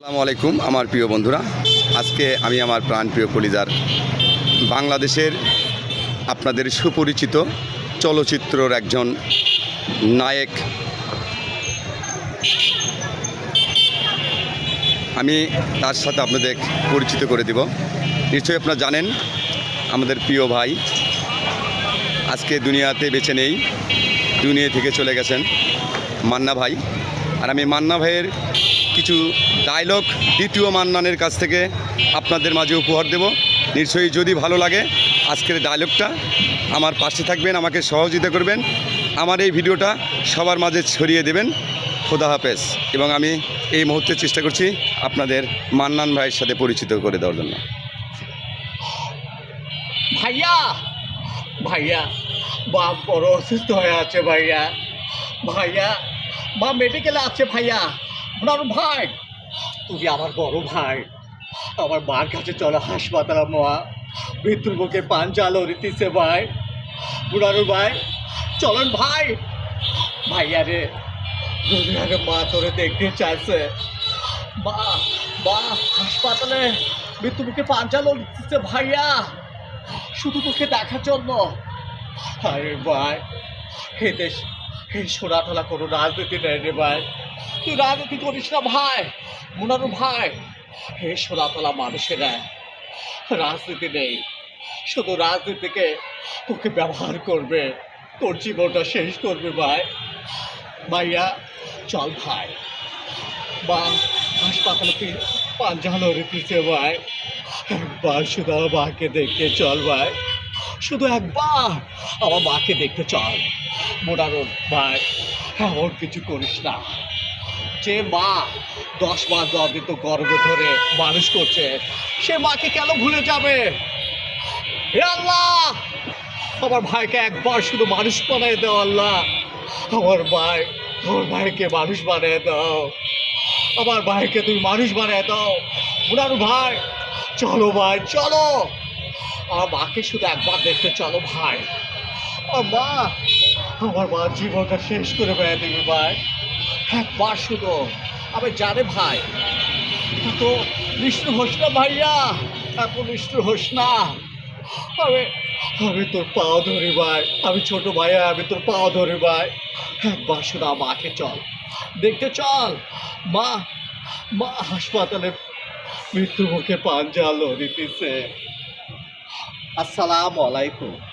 আসসালামু আলাইকুম আমার প্রিয় বন্ধুরা। আজকে আমি আমার প্রাণপ্রিয় কলিজার বাংলাদেশের আপনাদের সুপরিচিত চলচ্চিত্রর একজন নায়ক আমি তার সাথে আপনাদের পরিচিত করে দেব। নিশ্চয়ই আপনারা জানেন আমাদের প্রিয় ভাই আজকে দুনিয়াতে বেঁচে নেই, দুনিয়া থেকে চলে গেছেন মান্না ভাই। আর আমি মান্না ভাইয়ের কিছু ডায়লগ দ্বিতীয় মান্নানের কাছ থেকে আপনাদের মাঝে উপহার দেব। নিশ্চয়ই যদি ভালো লাগে আজকের ডায়লগটা আমার পাশে থাকবেন, আমাকে সহযোগিতা করবেন, আমার এই ভিডিওটা সবার মাঝে ছড়িয়ে দেবেন। খোদা হাফেজ। এবং আমি এই মুহূর্তে চেষ্টা করছি আপনাদের মান্নান ভাইয়ের সাথে পরিচিত করে দেওয়ার জন্য। ভাইয়া ভাইয়া বাপ বড় অসুস্থ হয়ে আছে ভাইয়া। ভাইয়া মা মেডিকেলে আছে ভাইয়া। আপনার ভাই তুমি আমার বড় ভাই, আমার মার কাছে চলো হাসপাতাল। মা মৃত্যুর মুখে পান চালো রীতিছে ভাই। বুড়ারু ভাই চলেন ভাই। ভাইয়া রে দুনিয়ারে মা তোরে দেখতে চাইছে। মা মা হাসপাতালে মৃত্যু মুখে পান চালো রীতিছে ভাইয়া, শুধু তোকে দেখার জন্য। আরে ভাই হে দেশ হে সোনাতলা কোনো রাজনীতি নেই রে ভাই, তুই রাজনীতি করিস না ভাই। মুনারু ভাই হে সোনাতলা মানুষেরা রাজনীতি নেই, শুধু রাজনীতিকে তোকে ব্যবহার করবে, তোর জীবনটা শেষ করবে ভাই। ভাইয়া চল ভাই, বা হাসপাতালে পাঞ্জালো রেখেছে ভাই। একবার শুধু আমার মাকে দেখতে চল ভাই, শুধু একবার আমার মাকে দেখতে চল। মোটারুন ভাই এমন কিছু করিস না। যে মা 10 মাস 10 দিন তো গর্ভ ধরে মানুষ করছে, সে মাকে কেন ভুলে যাবে? হে আল্লাহ আমার ভাইকে একবার শুধু মানুষ বানিয়ে দাও আল্লাহ। আমার ভাই তোর ভাইকে মানুষ বানিয়ে দাও, আমার ভাইকে তুমি মানুষ বানিয়ে দাও। মুনারু ভাই চলো ভাই চলো, আমার মাকে শুধু একবার দেখতে চলো ভাই। আমার মা জীবনটা শেষ করে বেড়ে দেবে ভাই, একবার শুধু। আমি জানে ভাই এত নিষ্ঠুর হোস না ভাইয়া, এত নিষ্ঠুর হোস না। আমি আমি তোর পাও ধরি ভাই, আমি ছোট ভাইয়া, আমি তোর পাও ধরি ভাই। একবার শুধু আমার মাকে চল দেখতে চল। মা মা হাসপাতালে মৃত্যু মুখে পান জালো দিতেছে। আসসালামু আলাইকুম।